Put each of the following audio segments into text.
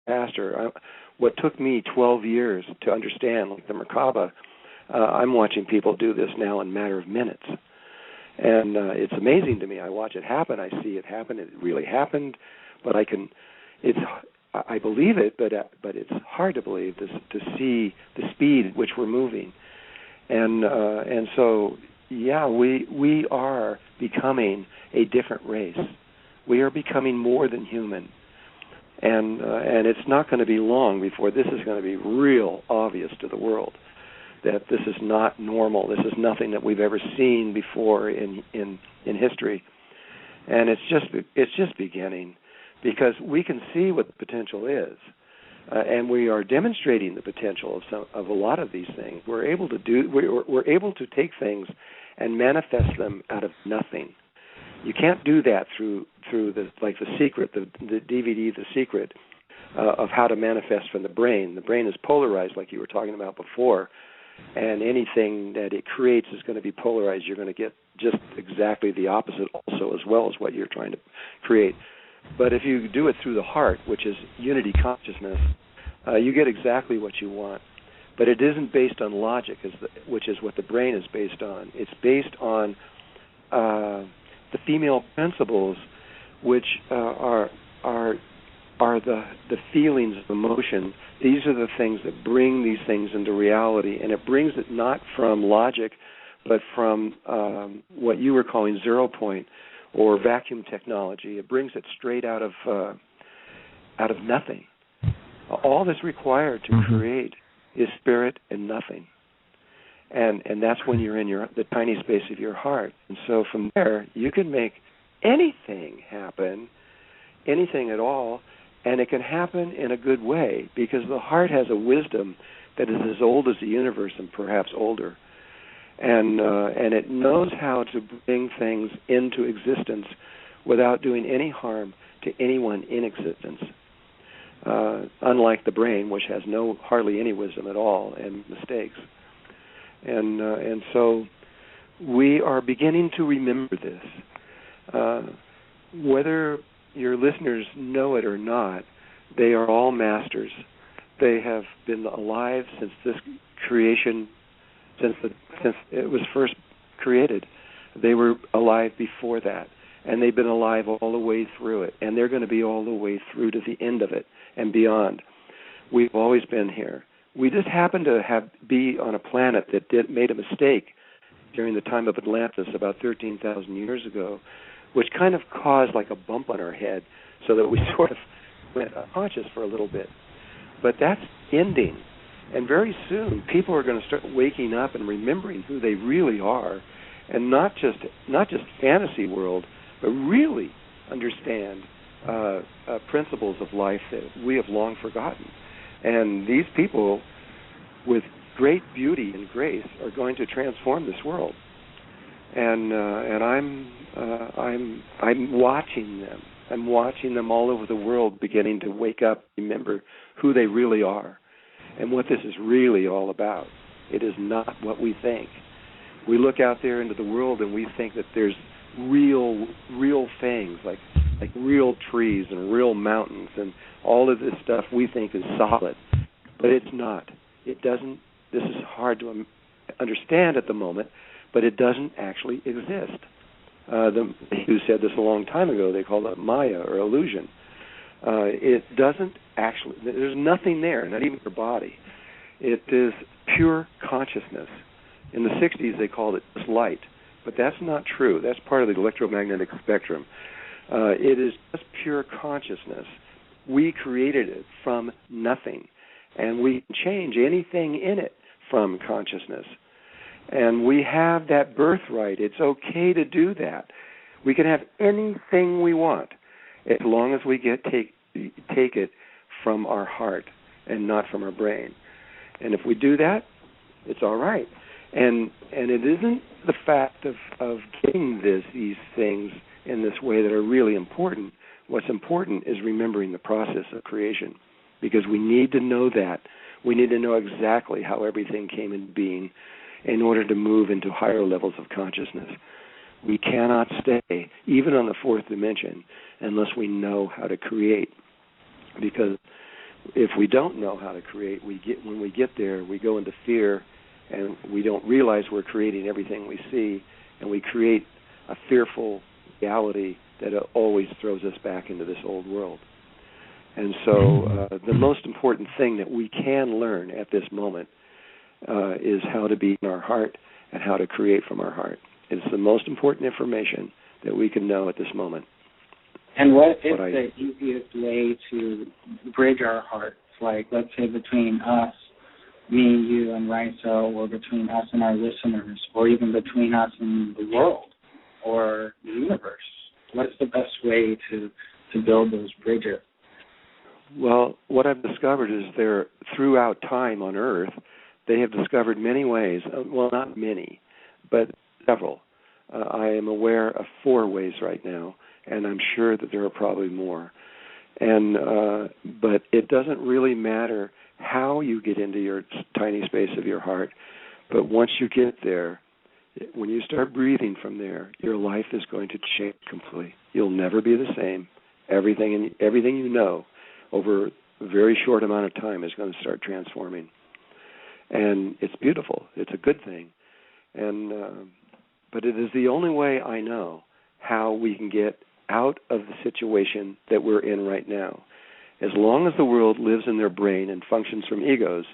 faster. What took me 12 years to understand, like the merkaba, I'm watching people do this now in a matter of minutes. And it's amazing to me. I watch it happen. I see it happen. It really happened. But I believe it, but it's hard to believe to see the speed at which we're moving. And so, yeah, we are becoming a different race. We are becoming more than human. And it's not going to be long before this is going to be real obvious to the world that this is not normal. This is nothing that we've ever seen before in history. And it's just beginning, because we can see what the potential is, and we are demonstrating the potential of a lot of these things. We're able to take things and manifest them out of nothing. You can't do that through the Secret, the DVD, The Secret, of how to manifest from the brain. The brain is polarized, like you were talking about before, and anything that it creates is going to be polarized. You're going to get just exactly the opposite also, as well as what you're trying to create. But if you do it through the heart, which is unity consciousness, you get exactly what you want. But it isn't based on logic, which is what the brain is based on. It's based on the female principles, which are the feelings of emotion. These are the things that bring these things into reality, and it brings it not from logic, but from what you were calling 0 point or vacuum technology. It brings it straight out of nothing. All that's required to create is spirit and nothing, and that's when you're in the tiny space of your heart. And so from there, you can make anything happen, anything at all. And it can happen in a good way, because the heart has a wisdom that is as old as the universe and perhaps older. And it knows how to bring things into existence without doing any harm to anyone in existence. Unlike the brain, which has hardly any wisdom at all and mistakes. And so we are beginning to remember this. Whether your listeners know it or not, they are all masters. They have been alive since this creation, since it was first created. They were alive before that, and they've been alive all the way through it, and they're going to be all the way through to the end of it and beyond. We've always been here. We just happen to be on a planet that made a mistake during the time of Atlantis about 13,000 years ago, which kind of caused like a bump on our head, so that we sort of went unconscious for a little bit. But that's ending, and very soon people are going to start waking up and remembering who they really are, and not just fantasy world, but really understand principles of life that we have long forgotten. And these people, with great beauty and grace, are going to transform this world. And I'm watching them. I'm watching them all over the world, beginning to wake up, remember who they really are, and what this is really all about. It is not what we think. We look out there into the world and we think that there's real things like real trees and real mountains and all of this stuff we think is solid, but it's not. It doesn't. This is hard to understand at the moment, but it doesn't actually exist. The Hindus said this a long time ago. They called it Maya, or illusion. It doesn't actually. There's nothing there, not even your body. It is pure consciousness. In the 60s, they called it just light, but that's not true. That's part of the electromagnetic spectrum. It is just pure consciousness. We created it from nothing, and we can change anything in it from consciousness. And we have that birthright. It's okay to do that. We can have anything we want as long as we take it from our heart and not from our brain. And if we do that, it's all right. And it isn't the fact of getting these things in this way that are really important. What's important is remembering the process of creation, because we need to know that. We need to know exactly how everything came into being in order to move into higher levels of consciousness. We cannot stay, even on the fourth dimension, unless we know how to create, because if we don't know how to create, when we get there, we go into fear, and we don't realize we're creating everything we see, and we create a fearful reality that always throws us back into this old world. And so the most important thing that we can learn at this moment is how to be in our heart and how to create from our heart. It's the most important information that we can know at this moment. And what is the easiest way to bridge our hearts? Like, let's say between us, me, you, and Raiso, or between us and our listeners, or even between us and the world or the universe? What's the best way to build those bridges? Well, what I've discovered is throughout time on Earth, they have discovered many ways, well, not many, but several. I am aware of 4 ways right now, and I'm sure that there are probably more. And but it doesn't really matter how you get into your tiny space of your heart, but once you get there, when you start breathing from there, your life is going to change completely. You'll never be the same. Everything you know over a very short amount of time is going to start transforming. And it's beautiful. It's a good thing. And but it is the only way I know how we can get out of the situation that we're in right now. As long as the world lives in their brain and functions from egos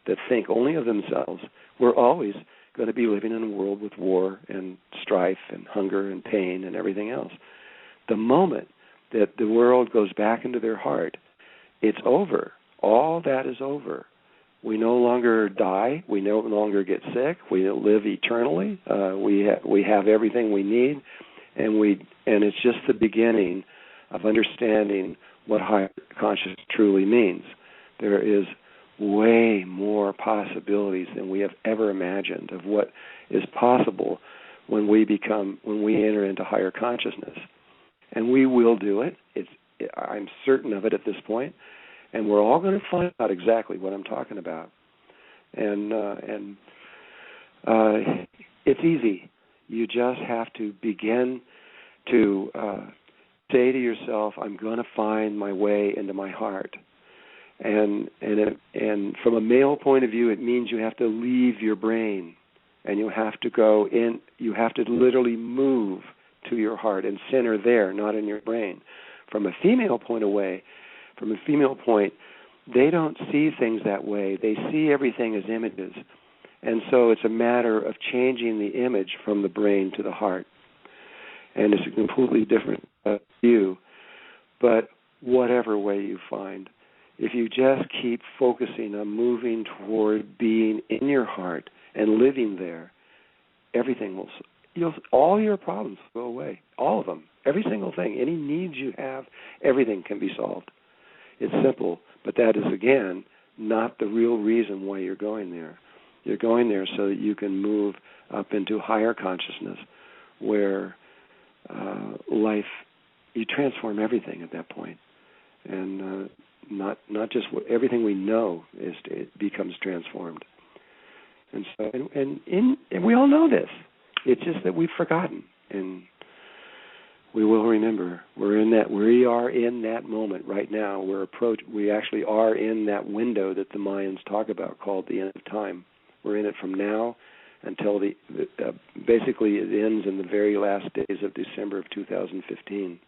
that think only of themselves, we're always going to be living in a world with war and strife and hunger and pain and everything else. The moment that the world goes back into their heart, it's over. All that is over. We no longer die. We no longer get sick. We live eternally. We have everything we need, and it's just the beginning of understanding what higher consciousness truly means. There is way more possibilities than we have ever imagined of what is possible when we enter into higher consciousness, and we will do it. I'm certain of it at this point. And we're all going to find out exactly what I'm talking about. And it's easy. You just have to begin to say to yourself, I'm going to find my way into my heart. And from a male point of view, it means you have to leave your brain. And you have to go in, you have to literally move to your heart and center there, not in your brain. From a female point, they don't see things that way. They see everything as images. And so it's a matter of changing the image from the brain to the heart. And it's a completely different view. But whatever way you find, if you just keep focusing on moving toward being in your heart and living there, all your problems will go away. All of them. Every single thing. Any needs you have, everything can be solved. It's simple, but that is, again, not the real reason why you're going there. You're going there so that you can move up into higher consciousness where life, you transform everything at that point. And not just everything we know it becomes transformed. And so, and we all know this. It's just that we've forgotten, and we will remember. We are in that moment right now. We actually are in that window that the Mayans talk about called the end of time. We're in it from now until basically it ends in the very last days of December of 2015.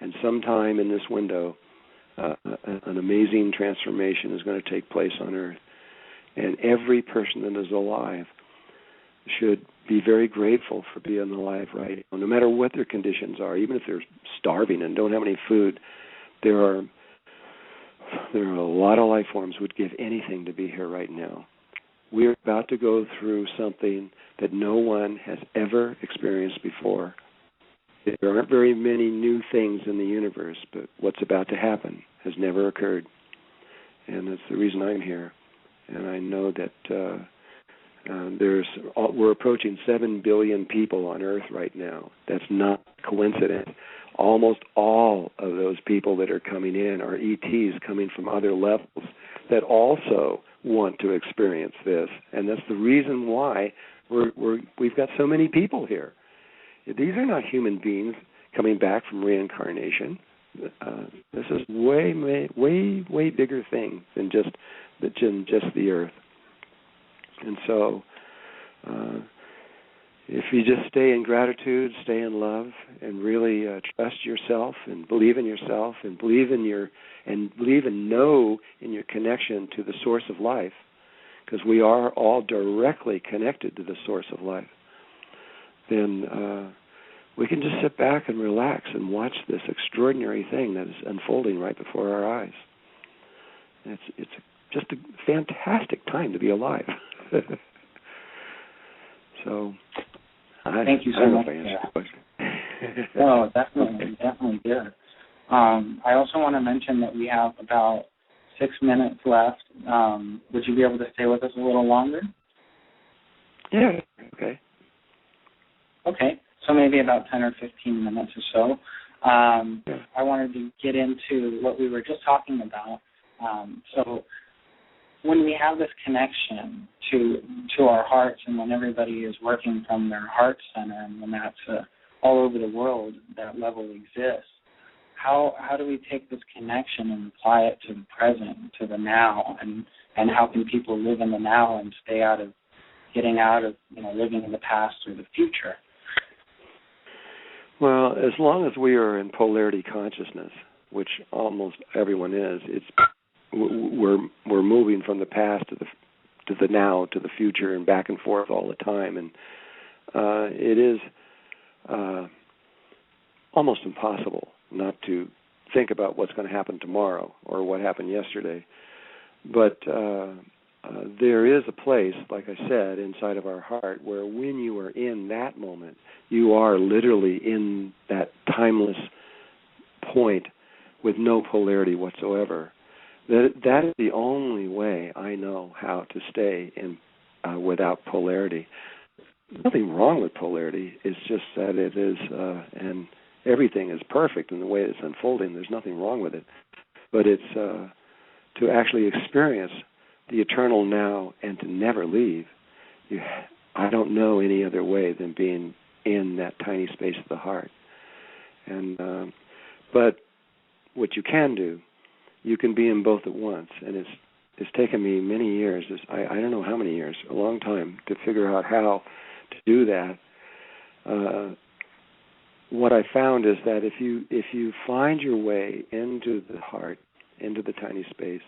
And sometime in this window, an amazing transformation is going to take place on Earth. And every person that is alive should be very grateful for being alive right now, no matter what their conditions are. Even if they're starving and don't have any food, there are a lot of life forms who would give anything to be here right now. We're about to go through something that no one has ever experienced before. There aren't very many new things in the universe, but what's about to happen has never occurred. And that's the reason I'm here. And I know that we're approaching 7 billion people on Earth right now. That's not coincident. Almost all of those people that are coming in are ETs coming from other levels that also want to experience this. And that's the reason why we've got so many people here. These are not human beings coming back from reincarnation. this is way bigger thing than just the earth. And so, if you just stay in gratitude, stay in love, and really trust yourself and believe in yourself and believe and know in your connection to the source of life, because we are all directly connected to the source of life, then we can just sit back and relax and watch this extraordinary thing that is unfolding right before our eyes. It's just a fantastic time to be alive. So, thank you so much. No, definitely good. I also want to mention that we have about 6 minutes left. Would you be able to stay with us a little longer? Yeah. Okay. Okay. So maybe about 10 or 15 minutes or so. I wanted to get into what we were just talking about. So when we have this connection to our hearts, and when everybody is working from their heart center, and when that's all over the world, that level exists, how do we take this connection and apply it to the present, to the now, and how can people live in the now and stay out of getting out of living in the past or the future? Well, as long as we are in polarity consciousness, which almost everyone is, we're moving from the past to the now, to the future, and back and forth all the time, and it is almost impossible not to think about what's going to happen tomorrow or what happened yesterday. But there is a place, like I said, inside of our heart where when you are in that moment, you are literally in that timeless point with no polarity whatsoever. That is the only way I know how to stay in without polarity. Nothing wrong with polarity. It's just that it is, and everything is perfect in the way it's unfolding. There's nothing wrong with it. But it's to actually experience the eternal now and to never leave. I don't know any other way than being in that tiny space of the heart. And but what you can do, you can be in both at once. And it's taken me many years. I don't know how many years, a long time, to figure out how to do that. What I found is that if you find your way into the heart, into the tiny space,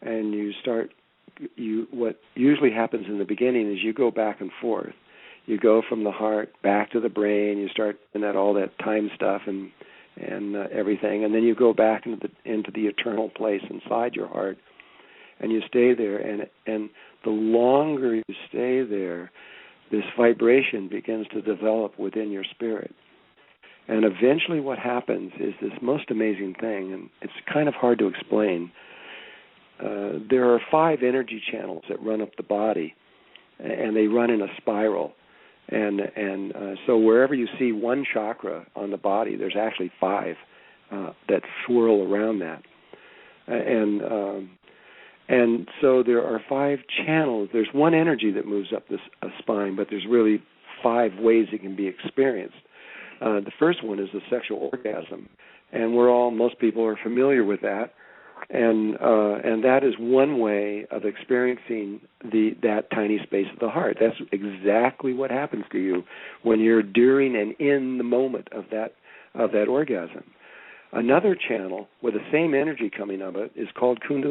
and what usually happens in the beginning is you go back and forth. You go from the heart back to the brain. You start doing all that time stuff and everything, and then you go back into the eternal place inside your heart, and you stay there. And the longer you stay there, this vibration begins to develop within your spirit. And eventually what happens is this most amazing thing, and it's kind of hard to explain. There are 5 energy channels that run up the body, and they run in a spiral. And so wherever you see one chakra on the body, there's actually 5 that swirl around that. And so there are 5 channels. There's one energy that moves up this spine, but there's really 5 ways it can be experienced. The first one is the sexual orgasm, and most people are familiar with that, and that is one way of experiencing that tiny space of the heart. That's exactly what happens to you when you're during and in the moment of that orgasm. Another channel with the same energy coming of it is called Kundalini.